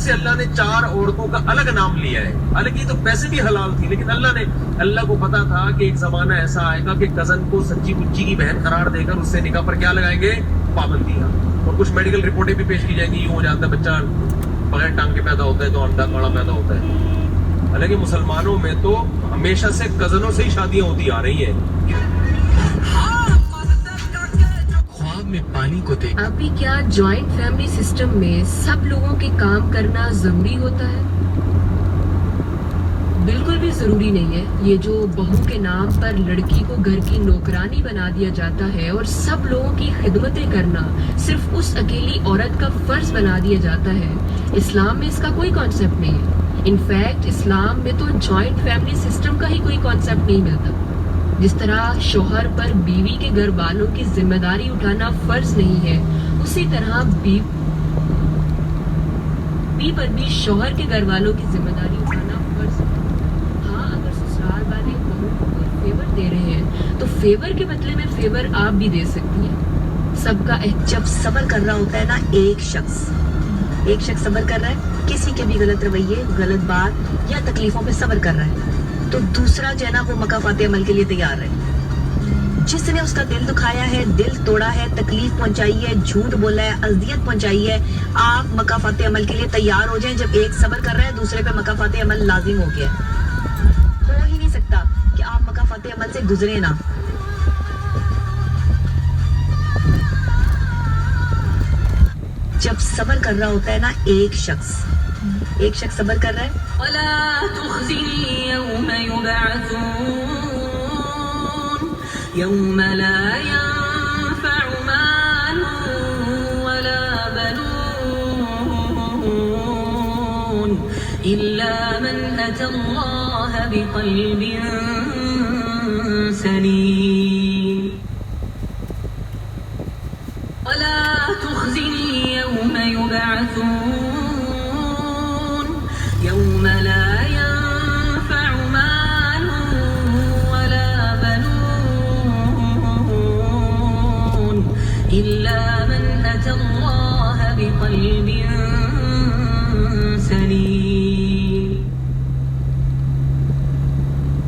से अल्लाह ने 4 औरतों का अलग नाम लिया है। हालांकि तो पैसे भी हलाल थी, लेकिन अल्लाह को पता था कि एक जमाना ऐसा आएगा कि कजन को सच्ची बुच्ची की बहन करार देकर उससे निकाह पर क्या लगाएंगे, पाबंदियां। और कुछ मेडिकल रिपोर्टें भी पेश की जाएंगी, यूं हो जाता है बच्चा बगैर टांग के पैदा होता है तो अंडा काड़ा पैदा होता है। हालांकि मुसलमानों में तो हमेशा से कजनों से ही शादियां होती आ रही है। में पानी को देख। अभी क्या जॉइंट फैमिली सिस्टम में सब लोगों के काम करना जरूरी होता है? बिल्कुल भी जरूरी नहीं है। ये जो बहू के नाम पर लड़की को घर की नौकरानी बना दिया जाता है और सब लोगों की खिदमतें करना सिर्फ उस अकेली औरत का फर्ज बना दिया जाता है, इस्लाम में इसका कोई कॉन्सेप्ट नहीं है। इनफैक्ट इस्लाम में तो जॉइंट फैमिली सिस्टम का ही कोई कॉन्सेप्ट नहीं मिलता। जिस तरह शौहर पर बीवी के घर वालों की जिम्मेदारी उठाना फर्ज नहीं है, उसी तरह बीवी पर भी शौहर के घर वालों की जिम्मेदारी उठाना फर्ज है। हाँ, अगर ससुराल वाले बहू को कोई फेवर दे रहे हैं तो फेवर के बदले में फेवर आप भी दे सकती हैं। सबका जब सब्र कर रहा होता है ना एक शख्स सब्र कर रहा है, किसी के भी गलत रवैये, गलत बात या तकलीफों पे सब्र कर रहा है, तो दूसरा जो है ना वो मकाफाते अमल के लिए तैयार है। जिसने उसका दिल दुखाया है, दिल तोड़ा है, तकलीफ पहुंचाई है, झूठ बोला है, अज़ियत पहुंचाई है, आप मकाफाते अमल के लिए तैयार हो जाएं। जब एक सब्र कर रहा है, दूसरे पे मकाफाते अमल लाजिम हो गया। हो ही नहीं सकता कि आप मकाफाते अमल से गुजरे ना। जब सब्र कर रहा होता है ना एक शख्स सब्र कर रहा है। यौम ला यंफअ मालुन वला बनून इल्ला मन अतल्लाह बिक़ल्बिन सलीम वला तुख़ज़िनी यौम युबअसून يوم لا ينفع مال ولا بنون إلا من أتى الله بقلب سليم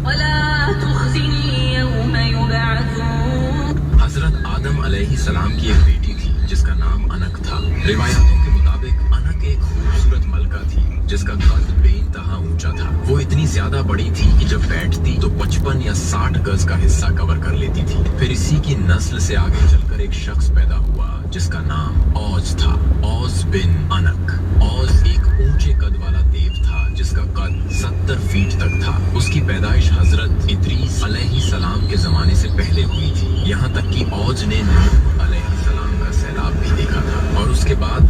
ولا تخزني يوم يبعثون. हजरत आदम अलैहिस्सलाम की एक बेटी थी जिसका नाम अनक था। रिवायातों के मुताबिक अनक एक खूबसूरत मलका थी जिसका कद बेइंतहा ऊंचा था। वो इतनी ज्यादा बड़ी थी कि जब बैठती तो 55 या 60 गज का हिस्सा कवर कर लेती थी। फिर इसी की नस्ल से आगे चलकर एक शख्स पैदा हुआ जिसका नाम औज था, औज बिन अनक। औज एक ऊंचे कद वाला देव था जिसका कद 70 फीट तक था। उसकी पैदाइश हजरत इदरीस अलैहिस्सलाम के जमाने से पहले हुई थी। यहाँ तक कि औज ने नूह अलैहिस्सलाम का सैलाब भी देखा था और उसके बाद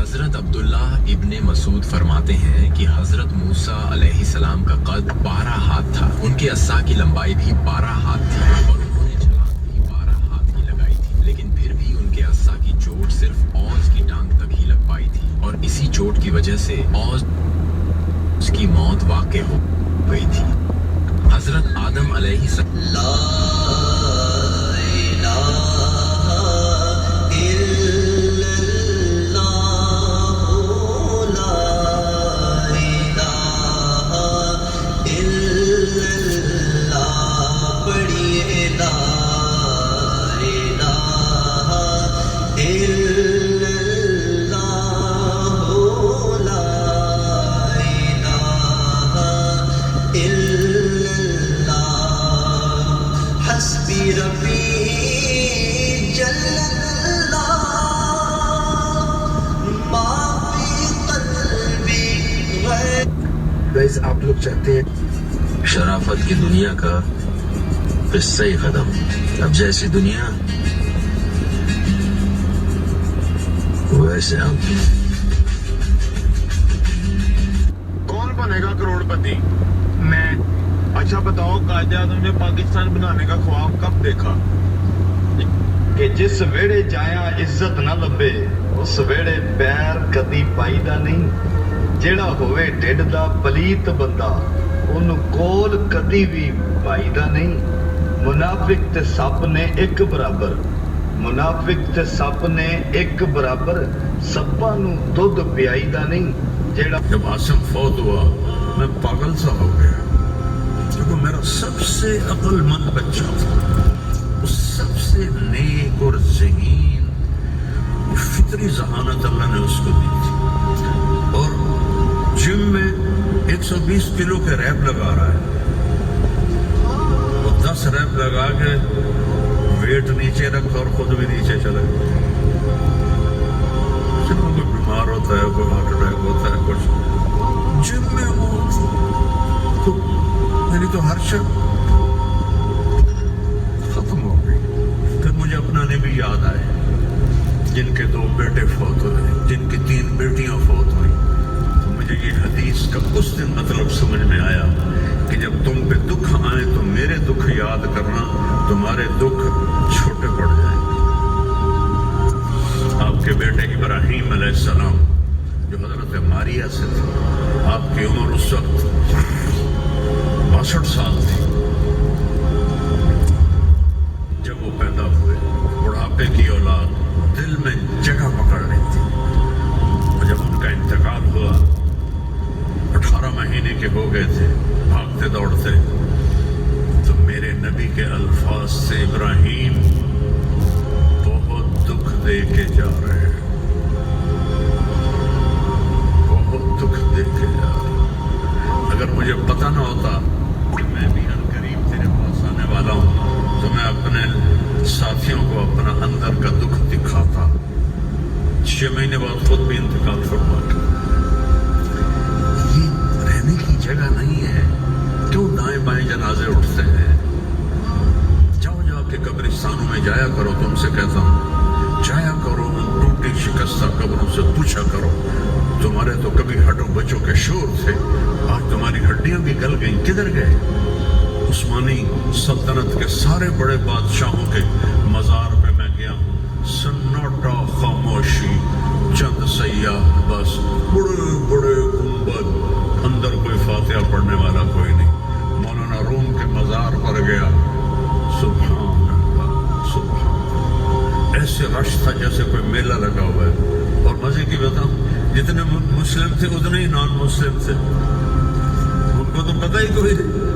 हजरत अब्दुल्लाह इब्ने मसूद फरमाते हैं कि हजरत मूसा अलैहिस्सलाम का कद 12 हाथ था। उनके अस्सा की लंबाई भी 12 हाथ थी और उन्होंने छलांग भी 12 हाथ की लगाई थी। लेकिन फिर भी उनके अस्सा की चोट सिर्फ औज की टांग तक ही लग पाई थी और इसी चोट की वजह से औज की मौत वाक़ई हो गई थी। हजरत आदम अलैहिस्सलाम आप लोग चाहते हैं शराफत की दुनिया का किस्सा ही खत्म। अब जैसी दुनिया वैसे हम। कौन बनेगा करोड़पति? मैं। अच्छा बताओ, कायदे आज़म ने पाकिस्तान बनाने का ख्वाब कब देखा? कि जिस वेड़े जाया इज्जत ना लभे उस वेड़े पैर कदी पाईदा नहीं। ਜਿਹੜਾ ਹੋਵੇ ਢਿੱਡ ਦਾ ਪਲੀਤ ਬੰਦਾ ਉਹਨੂੰ ਕੋਲ ਕਦੀ ਵੀ ਪਾਈਦਾ ਨਹੀਂ। ਮੁਨਾਫਿਕ ਤੇ ਸੱਪ ਨੇ ਇੱਕ ਬਰਾਬਰ, ਮੁਨਾਫਿਕ ਤੇ ਸੱਪ ਨੇ ਇੱਕ ਬਰਾਬਰ ਸੱਪਾਂ ਨੂੰ ਦੁੱਧ ਪਿਆਈਦਾ ਨਹੀਂ ਜਿਹੜਾ जब आसिम फौत हुआ मैं पागल सा हो गया, क्योंकि मेरा सबसे अक्लमंद बच्चा था, वो सबसे नेक और ज़हीन, फितरी जहानत अल्लाह ने उसको दी थी। और जिम में 120 किलो के रैप लगा रहा है, वो 10 रैप लगा के वेट नीचे रख और खुद भी नीचे चले। कोई बीमार होता है, कोई हार्ट अटैक होता है, कुछ जिम में वो तो मेरी तो हर शक खत्म हो गई। फिर मुझे अपना ने भी याद आए जिनके 2 बेटे फौत हुए, जिनकी 3 बेटियां फौत हुई। तो मुझे ये हदीस का उस दिन मतलब समझ में आया कि जब तुम पे दुख आए तो मेरे दुख याद करना, तुम्हारे दुख छोटे पड़ जाएंगे। आपके बेटे इब्राहीम अलैहिस्सलाम जो हजरत मारिया से थे, आपकी उम्र उस वक्त 62 साल थी जब वो पैदा हुए। बुढ़ापे की औलाद दिल में जगह पकड़ रही थी, और जब उनका इंतकाल हुआ 18 महीने के हो गए थे, भागते दौड़ते, तो मेरे नबी के अल्फाज से इब्राहीम बहुत दुख दे के जा रहे हैं, बहुत दुख दे के जा रहे हैं। अगर मुझे पता ना होता कि मैं भी अनकरीब तेरे पास आने वाला हूँ, तो मैं अपने साथियों को अपना अंदर का दुख दिखाता। 6 महीने बाद खुद भी इंतकाल फरमा के। ये रहने की जगह नहीं है, क्यों दाएं बाएं जनाजे उठते हैं? जाओ जाके कब्रिस्तानों में जाया करो, तुमसे कहता हूँ जाया करो, उन टूटी शिकस्ता कब्रों से पूछा करो, तुम्हारे तो कभी हड्डों बच्चों के शोर थे, आज तुम्हारी हड्डियां भी गल गई, किधर गए? उस्मानी सल्तनत के सारे बड़े बादशाहों के मज़ार पे मैं गया हूँ, सन्नाटा, खामोशी, चंद सयाह बस, बड़े बड़े गुंबद, अंदर कोई फातिहा पढ़ने वाला कोई नहीं। मौलाना रूम के मज़ार पर गया, सुभान अल्लाह, सुभान, ऐसे रश था जैसे कोई मेला लगा हुआ है। और मजे की बताऊं, जितने मुस्लिम थे उतने ही नॉन मुस्लिम थे, उनको तो पता ही कोई नहीं।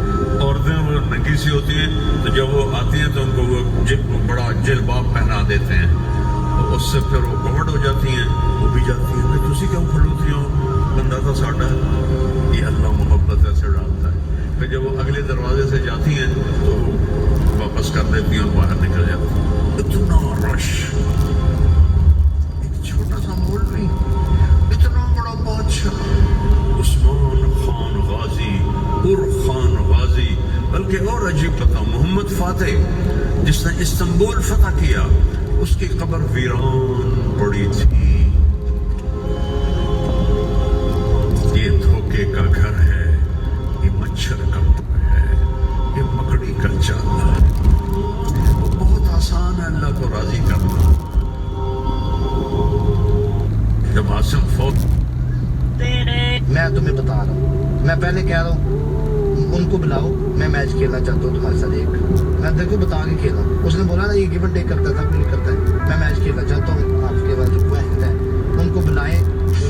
औरतें वो नंगी सी होती हैं, तो जब वो आती हैं तो उनको वो बड़ा जिलबाब पहना देते हैं, तो उससे फिर वो कवर्ड हो जाती हैं, वो भी जाती हैं, भाई तुसी क्यों खड़ोती हो, बंदा तो साडा है। ये अल्लाह मोहब्बत ऐसे डालता है। फिर जब वो अगले दरवाजे से जाती हैं तो वापस कर देती हैं और बाहर निकल जाती हैं। इतना रश, एक छोटा सा मौलवी, इतना बड़ा बादशाह, उस्मान खान गाजी, उर खान गाजी, बल्कि और अजीब बताऊं, मोहम्मद फातेह जिसने इस्तांबुल फतह किया, उसकी कब्र वीरान पड़ी थी। ये धोखे का घर है, ये मच्छर का है, ये मकड़ी का जाला है। वो बहुत आसान है अल्लाह को राजी करना। जब आसिम फौत, मैं तुम्हें बता रहा हूँ, मैं पहले कह रहा हूँ उनको बुलाओ, मैं मैच खेलना चाहता हूँ तुम्हारे साथ एक। मैं देखो बता के खेला, उसने बोला ना ये गिव एंड टेक करता था, नहीं करता है, मैं मैच खेलना चाहता हूँ। आपके पास रिक्वेस्ट है, उनको बुलाएं,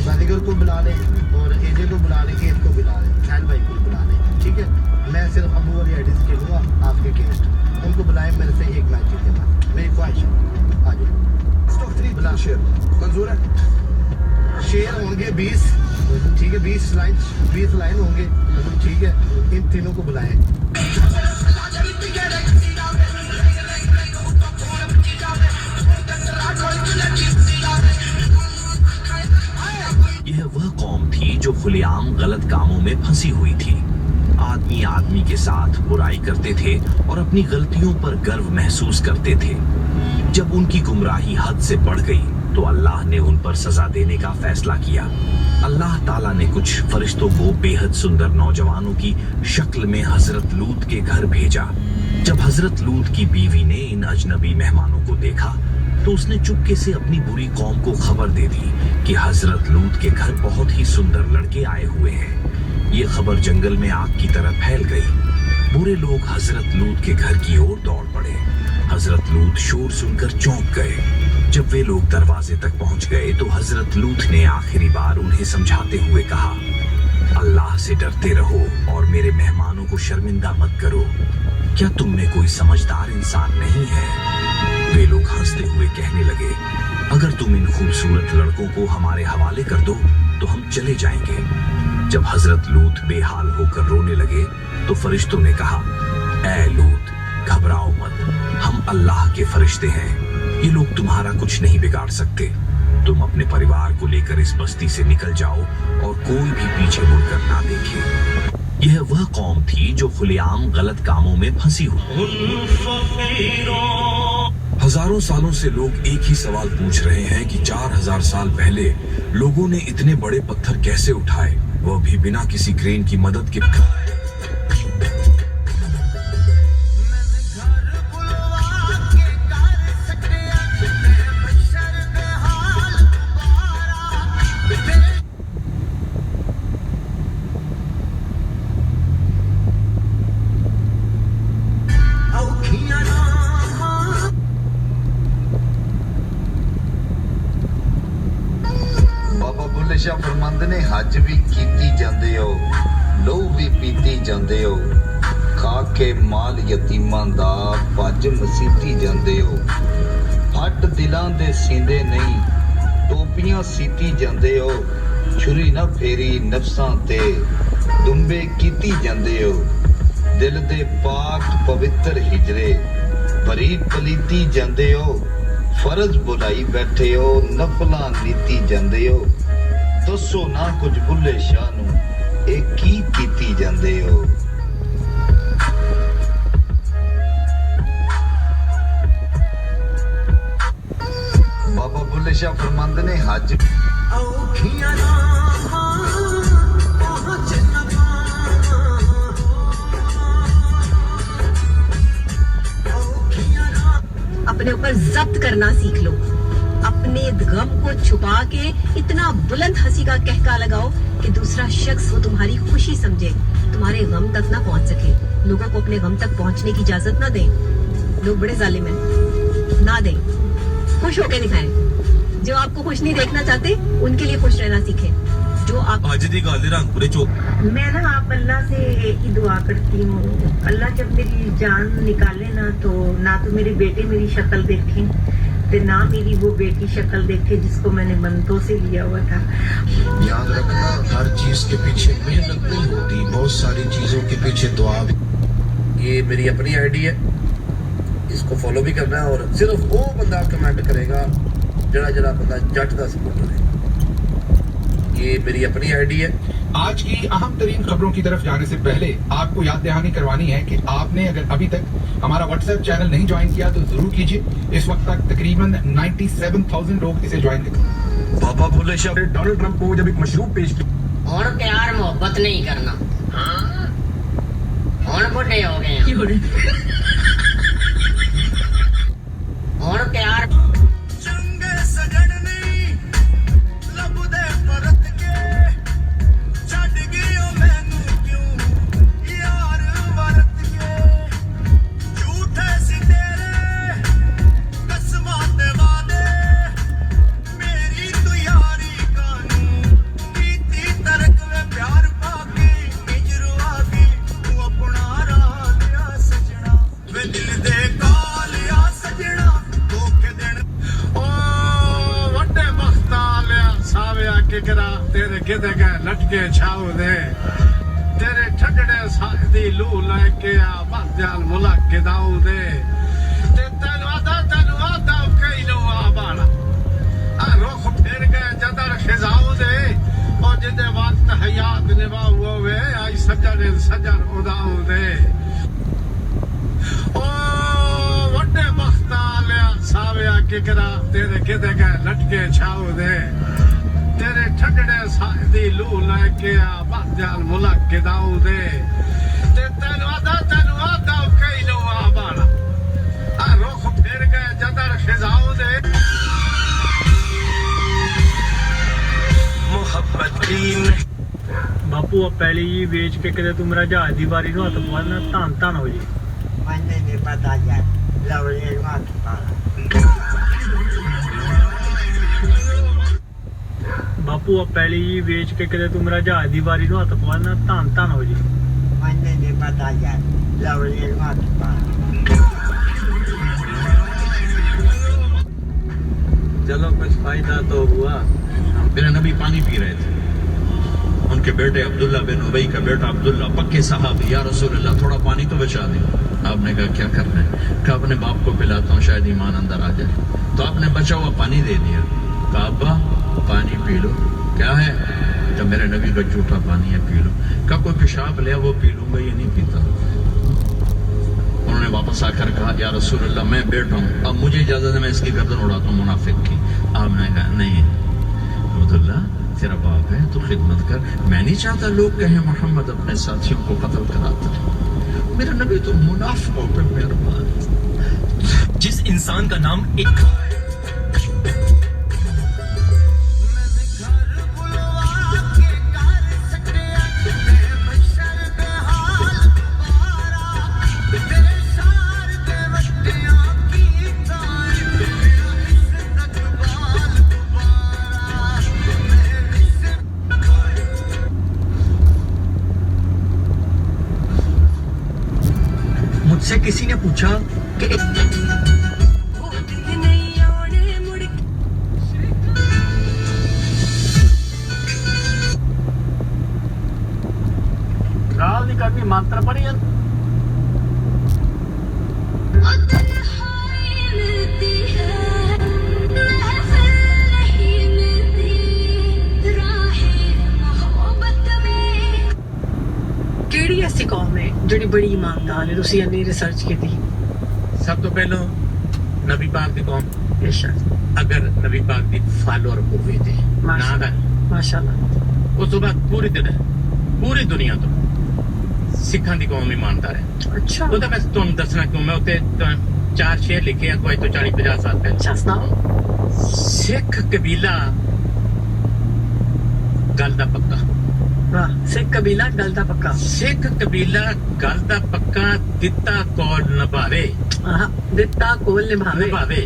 बैरिगर को बुला लें और एजे को बुला लें, केफ को बुला लें, खैल भाई को बुला लें, ठीक है। मैं सिर्फ अबू वाली आईडी से खेलूँगा आपके अगेंस्ट, उनको बुलाएं, मेरे से एक मैच जीतेगा, मेरी ख्वाहिश है। आ जाओ, बुला शेर मंजूर है। शेर होंगे 20, ठीक है, 20 लाइन होंगे, ठीक है। इन तीनों को बुलाएं। यह वह कौम थी जो खुलेआम गलत कामों में फंसी हुई थी। आदमी आदमी के साथ बुराई करते थे और अपनी गलतियों पर गर्व महसूस करते थे। जब उनकी गुमराही हद से बढ़ गई तो अल्लाह ने उन पर सजा देने का फैसला किया। अल्लाह ताला ने कुछ फरिश्तों को बेहद सुंदर नौजवानों की शक्ल में हजरत लूत के घर भेजा। जब हजरत लूत की बीवी ने इन अजनबी मेहमानों को देखा तो उसने चुपके से अपनी बुरी कौम को खबर दे दी कि हजरत लूत के घर बहुत ही सुंदर लड़के आए हुए हैं। ये खबर जंगल में आग की तरह फैल गई। बुरे लोग हजरत लूत के घर की ओर दौड़ पड़े। हजरत लूत शोर सुनकर चौंक गए। जब वे लोग दरवाजे तक पहुंच गए तो हजरत लूत ने आखिरी बार उन्हें समझाते हुए कहा, अल्लाह से डरते रहो और मेरे मेहमानों को शर्मिंदा मत करो। क्या तुम में कोई समझदार इंसान नहीं है? वे लोग हंसते हुए कहने लगे, अगर तुम इन खूबसूरत लड़कों को हमारे हवाले कर दो तो हम चले जाएंगे। जब हजरत लूत बेहाल होकर रोने लगे तो फरिश्तों ने कहा, ऐ लूत, घबराओ मत, हम अल्लाह के फरिश्ते हैं, ये लोग तुम्हारा कुछ नहीं बिगाड़ सकते। तुम अपने परिवार को लेकर इस बस्ती से निकल जाओ और कोई भी पीछे मुड़कर ना देखे। यह वह कौम थी जो खुलेआम गलत कामों में फंसी हुई। हजारों सालों से लोग एक ही सवाल पूछ रहे हैं कि 4000 साल पहले लोगों ने इतने बड़े पत्थर कैसे उठाए, वह भी बिना किसी क्रेन की मदद के। ਬਾਬਾ ਬੁੱਲੇ ਸ਼ਾਹ ਫਰਮਾਂਦੇ ਨੇ, ਹੱਜ ਵੀ ਕੀਤੀ ਜਾਂਦੇ ਹੋ, ਲਹੂ ਵੀ ਪੀਤੀ ਜਾਂਦੇ ਹੋ, ਖਾ ਕੇ ਮਾਲ ਯਤੀਮਾਂ ਦਾ ਭੱਜ ਮਸੀਤੀ ਜਾਂਦੇ ਹੋ, ਫੱਟ ਦਿਲਾਂ ਦੇ ਸੀਂਦੇ ਨਹੀਂ, ਟੋਪੀਆਂ ਸੀਤੀ ਜਾਂਦੇ ਹੋ, ਛੁਰੀ ਨਾ ਫੇਰੀ ਨਫਸਾਂ ਤੇ, ਦੁੰਬੇ ਕੀਤੀ ਜਾਂਦੇ ਹੋ, ਦਿਲ ਦੇ ਪਾਕ ਪਵਿੱਤਰ ਹਿਜਰੇ ਭਰੀ ਪਲੀਤੀ ਜਾਂਦੇ ਹੋ, ਫਰਜ਼ ਬੁਲਾਈ ਬੈਠੇ ਹੋ, ਨਫਲਾਂ ਨੀਤੀ ਜਾਂਦੇ ਹੋ, ਦੱਸੋ ਨਾ ਕੁਝ ਬੁੱਲੇ ਸ਼ਾਹ ਨੂੰ ਇਹ ਕੀ ਕੀਤੀ ਜਾਂਦੇ ਹੋ। ਬਾਬਾ ਬੁੱਲੇ ਸ਼ਾਹ ਫਰਮਾਂਦੇ ਨੇ, ਹੱਜ अपने ऊपर जब्त करना सीख लो। अपने गम को छुपा के इतना बुलंद हंसी का कहका लगाओ कि दूसरा शख्स वो तुम्हारी खुशी समझे, तुम्हारे गम तक ना पहुंच सके। लोगों को अपने गम तक पहुंचने की इजाजत ना दें। लोग बड़े जालिम हैं, ना दें, खुश होके दिखाएं। जो आपको खुश नहीं देखना चाहते उनके लिए खुश रहना सीखें। जो आप आज दी गल रंग पूरे चो मैं ना आप अल्लाह से एक ही दुआ करती हूँ, अल्लाह जब मेरी जान निकाले ना तो मेरे बेटे मेरी शक्ल देखें, तो ना मेरी वो बेटी शक्ल देखे जिसको मैंने मंतों से लिया हुआ था। याद रखना, हर चीज के पीछे मेहनत नहीं होती, बहुत सारी चीजों के पीछे दुआ भी। ये मेरी अपनी आईडी है, इसको फॉलो भी करना है, और सिर्फ वो बंदा कमेंट करेगा जरा जरा बंदा जट का सपोर्टर है। ये मेरी अपनी आईडी है। आज की अहम तरीन खबरों की तरफ जाने से पहले आपको याद दहानी करवानी है कि आपने अगर अभी तक हमारा व्हाट्सएप चैनल नहीं ज्वाइन किया तो जरूर कीजिए। इस वक्त तक तकरीबन 97,000 लोग इसे ज्वाइन कर। बाबा बुल्ले शाह डोनाल्ड ट्रंप को जब एक मशरूब पेश की, हुण प्यार मोहब्बत नहीं करना, हुण बुढ़े हो गए हैं, हुण प्यार तेरे गिदे गए लटके छाऊ दे, तेरे ठगड़े सादी लू लैके आ बंदयाल मुलाके दाऊ दे, ते तेनु आदा कई लो आ बाड़ा आ रुख फिर गए जदर खिजाऊ दे, और जिदे वक्त हयात निभाऊ होवे आई सजन उदाऊ दे। ओ वड्डे बख्ता लिया साविया किकरा, तेरे गिदे गए लटके छाऊ दे, तेरे ठगड़े सादी लू लैके आ बंदयाल मुलाके दाऊ दे, ते तेनु आदा कई लो आ बाड़ा आ रुख फिर गए जदर खिजाऊ दे। बापू अब पहले ही बेच के कदे तू मेरा जहाज दी बारी तो हथ पाना धन धन हो जी। मेरे पास आ जाए ਲਵਲੀ ਨੂੰ ਹੱਥ ਪਾ ਬਾਪੂ ਆ ਪੈਲੀ ਜੀ ਵੇਚ ਕੇ ਕਿਤੇ ਤੂੰ ਮੇਰਾ ਜਹਾਜ਼ ਦੀ ਵਾਰੀ ਨੂੰ ਹੱਥ ਪਵਾ ਦੇਣਾ, ਧੰਨ ਧੰਨ ਹੋ ਜੀ। ਮੈਨੂੰ ਨਹੀਂ ਪਤਾ ਯਾਰ ਲਵਲੀ ਨੂੰ ਹੱਥ ਪਾ चलो कुछ फायदा तो हुआ। मेरे नबी पानी पी रहे थे, उनके बेटे अब्दुल्ला बिन उबई का बेटा अब्दुल्ला पक्के साहब, या रसूल अल्लाह थोड़ा पानी तो बचा दे। आपने कहा क्या करना है? कहा अपने बाप को पिलाता हूँ, शायद ईमान अंदर आ जाए। तो आपने बचा हुआ पानी दे दिया। कहा अब्बा पानी पी लो। क्या है? जब मेरे नबी का झूठा पानी है, पी लो। कहा कोई पेशाब ले वो पी लूंगा, ये नहीं पीता। उन्होंने वापस आकर कहा या रसूल अल्लाह मैं बेटा हूँ, अब मुझे इजाजत है मैं इसकी गर्दन उड़ाता हूँ मुनाफिक की। आपने कहा नहीं अब्दुल्ला तेरा बाप है, तू खिदमत कर। मैं नहीं चाहता लोग कहें मोहम्मद अपने साथियों को कत्ल कराता है। मेरा नबी तो मुनाफिकों पे मेहरबान। जिस इंसान का नाम एक मुझसे किसी ने पूछा कि ਰਾਲ ਦੀ ਕਰਨੀ ਮੰਤਰ ਪੜੀ ਕਿਹੜੀ ਐਸੀ ਕੌਮ ਹੈ ਜਿਹੜੀ ਬੜੀ ਇਮਾਨਦਾਰ ਹੈ? ਤੁਸੀਂ ਇੰਨੀ ਰਿਸਰਚ ਕੀਤੀ। सब तो पहलो नबी पाक दी कौम बेशक अगर नबी पाक दी फॉलोअर होवे ते ना दा माशाल्लाह उस तो बाद पूरी दुनिया तो सिखां दी कौम ईमानदार है। अच्छा ਉਹਦਾ ਮੈਂ ਤੁਹਾਨੂੰ ਦੱਸਣਾ ਕਿਉਂ ਮੈਂ ਉੱਤੇ ਚਾਰ ਸ਼ੇਰ ਲਿਖੇ ਆ ਕੋਈ ਤੋਂ 40-50 ਸਾਲ ਪਹਿਲਾਂ। अच्छा सुनाओ। ਸਿੱਖ ਕਬੀਲਾ ਗੱਲ ਦਾ ਪੱਕਾ। वाह सिख कबीला गल दा पक्का। ਸਿੱਖ ਕਬੀਲਾ ਗੱਲ ਦਾ ਪੱਕਾ ਦਿੱਤਾ ਕੌਲ ਨਿਭਾਵੇ। आहा दिता कोल निभावे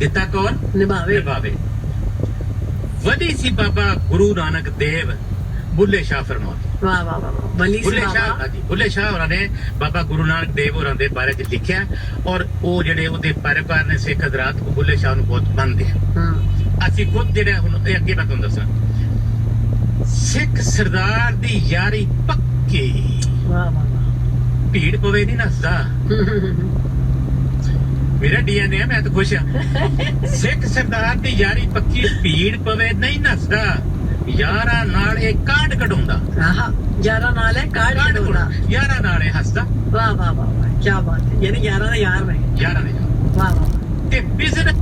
ਦਿੱਤਾ ਕੌਲ निभावे। वडी सी बाबा गुरु नानक देव बुल्ले शाह फरमाते। वाह वाह वाह वली बुल्ले सी शाह बाबा जी बुल्ले शाह होरां ने बाबा गुरु नानक देव होरां दे बारे च लिखिया और ਉਹ ਜਿਹੜੇ ਉਹਦੇ ਪੈਰੋਕਾਰ ਨੇ ਸਿੱਖ ਹਜ਼ਰਤ ਉਹ ਬੁੱਲੇ ਸ਼ਾਹ ਨੂੰ ਬਹੁਤ ਮੰਨਦੇ ਆ। ਅਸੀਂ ਖੁਦ ਜਿਹੜੇ ਹੁਣ ਇਹ ਅੱਗੇ ਮੈਂ ਤੁਹਾਨੂੰ ਦੱਸਾਂ ਸਿੱਖ ਸਰਦਾਰ ਦੀ ਯਾਰੀ ਪੱਕੀ। वाह वाह ਭੀੜ ਪਵੇ ਨਹੀਂ ਨੱਸਦਾ। ਮੇਰਾ ਡੀਐਨਏ ਮੈਂ ਤਾਂ ਖੁਸ਼ ਆ। ਸਿੱਖ ਸਰਦਾਰ ਦੀ ਯਾਰੀ ਪੱਕੀ ਭੀੜ ਪਵੇ ਨਹੀਂ ਨੱਸਦਾ। ਯਾਰਾਂ ਨਾਲ ਇਹ ਕਾਢ ਕਢਾਉਂਦਾ। आहा यारा नाल है कार्ड कढाउंदा। ਯਾਰਾਂ ਨਾਲ ਇਹ ਹੱਸਦਾ। वाह वाह वाह वाह क्या बात है, यानी यारा दा यार ने। ਯਾਰਾਂ ਦੇ वाह वाह ਤੇ ਬਿਜ਼ਨਸ